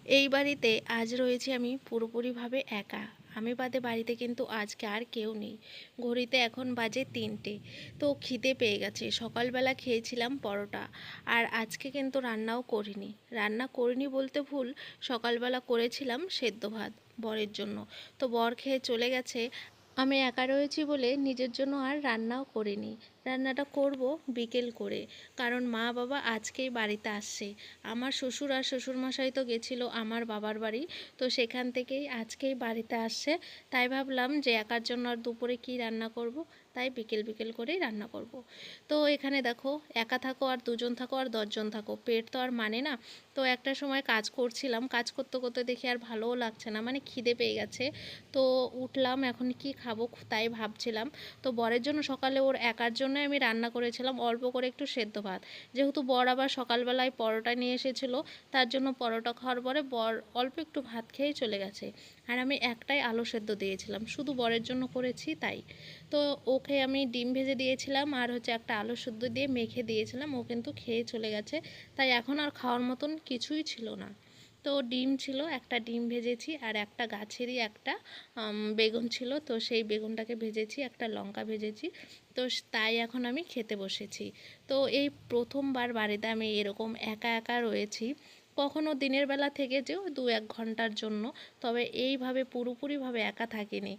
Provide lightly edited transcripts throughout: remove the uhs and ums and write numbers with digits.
এই বাড়িতে আজ রয়েছি আমি পুরোপুরিভাবে একা। আমি বাদে বাড়িতে কিন্তু আজকে আর কেউ নেই। ঘড়িতে এখন বাজে 3টে। তো খিদে পেয়ে গেছে, সকালবেলা খেয়েছিলাম পরোটা। আর আজকে কিন্তু রান্না করিনি বলতে ভুল, সকালবেলা করেছিলাম সেদ্ধ ভাত বরের জন্য। তো বর খেয়ে চলে গেছে। আমি একা রয়েছি বলে নিজের জন্য আর রান্নাও করিনি। রান্নাটা করব বিকেল করে, কারণ মা বাবা আজকেই বাড়িতে আসছে। আমার শ্বশুর আর শ্বশুরমশাই তো গেছিলো আমার বাবার বাড়ি, তো সেখান থেকেই আজকেই বাড়িতে আসছে। তাই ভাবলাম যে একার জন্য আর দুপুরে কি রান্না করব, তাই বিকেল বিকেল করেই রান্না করব। তো এখানে দেখো, একা থাকো আর দুজন থাকো আর 10জন থাকো, পেট তো আর মানে না। তো একটা সময় কাজ করছিলাম, কাজ করতে করতে দেখি আর ভালোও লাগছে না, মানে খিদে পেয়ে গেছে। তো উঠলাম, এখন কি খাবো তাই ভাবছিলাম। তো বরের জন্য সকালে ওর একার জন্য আমি রান্না করেছিলাম অল্প করে একটু সেদ্ধ ভাত। যেহেতু বর আবার সকালবেলায় পরোটা নিয়ে এসেছিলো, তার জন্য পরোটা খাওয়ার পরে বর অল্প একটু ভাত খেয়েই চলে গেছে। আর আমি একটাই আলু সেদ্ধ দিয়েছিলাম, শুধু বরের জন্য করেছি তাই। তো ওকে আমি ডিম ভেজে দিয়েছিলাম আর হচ্ছে একটা আলু সেদ্ধ দিয়ে মেখে দিয়েছিলাম, ও কিন্তু খেয়ে চলে গেছে। তাই এখন আর খাওয়ার মতন কিছুই ছিল না। তো ডিম ছিল, একটা ডিম ভেজেছি আর একটা গাছেরই একটা বেগুন ছিল, তো সেই বেগুনটাকে ভেজেছি, একটা লঙ্কা ভেজেছি। তো তাই এখন আমি খেতে বসেছি। তো এই প্রথমবার বাড়িতে আমি এরকম একা একা রয়েছি। কখনো দিনের বেলা থেকে যেও 2-1 ঘন্টার জন্য, তবে এইভাবে পুরোপুরিভাবে একা থাকিনি।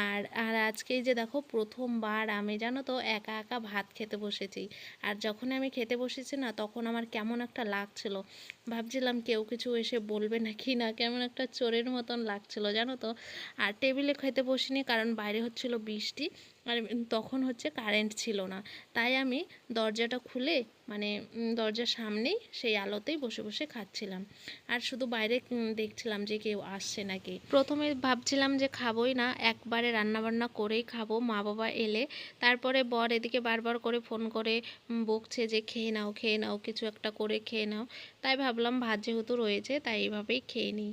আর আর আজকেই যে দেখো, প্রথমবার আমি জানো তো একা একা ভাত খেতে বসেছি। আর যখন আমি খেতে বসেছি না, তখন আমার কেমন একটা লাগছিল, ভাবছিলাম কেউ কিছু এসে বলবে নাকি না, কেমন একটা চোরের মতন লাগছিল জানো তো। আর টেবিলে খেতে বসিনি, কারণ বাইরে হচ্ছিল বৃষ্টি। আর তখন হচ্ছে কারেন্ট ছিল না, তাই আমি দরজাটা খুলে, মানে দরজার সামনেই সেই আলোতেই বসে বসে খাচ্ছিলাম। আর শুধু বাইরে দেখছিলাম যে কেউ আসছে নাকি। প্রথমে ভাবছিলাম যে খাবোই না, একবারে রান্নাবান্না করেই খাবো মা বাবা এলে। তারপরে বর এদিকে বারবার করে ফোন করে বকছে যে খেয়ে নাও খেয়ে নাও, কিছু একটা করে খেয়ে নাও। তাই ভাবলাম ভাত যেহেতু রয়েছে, তাই এইভাবেই খেয়ে নিই।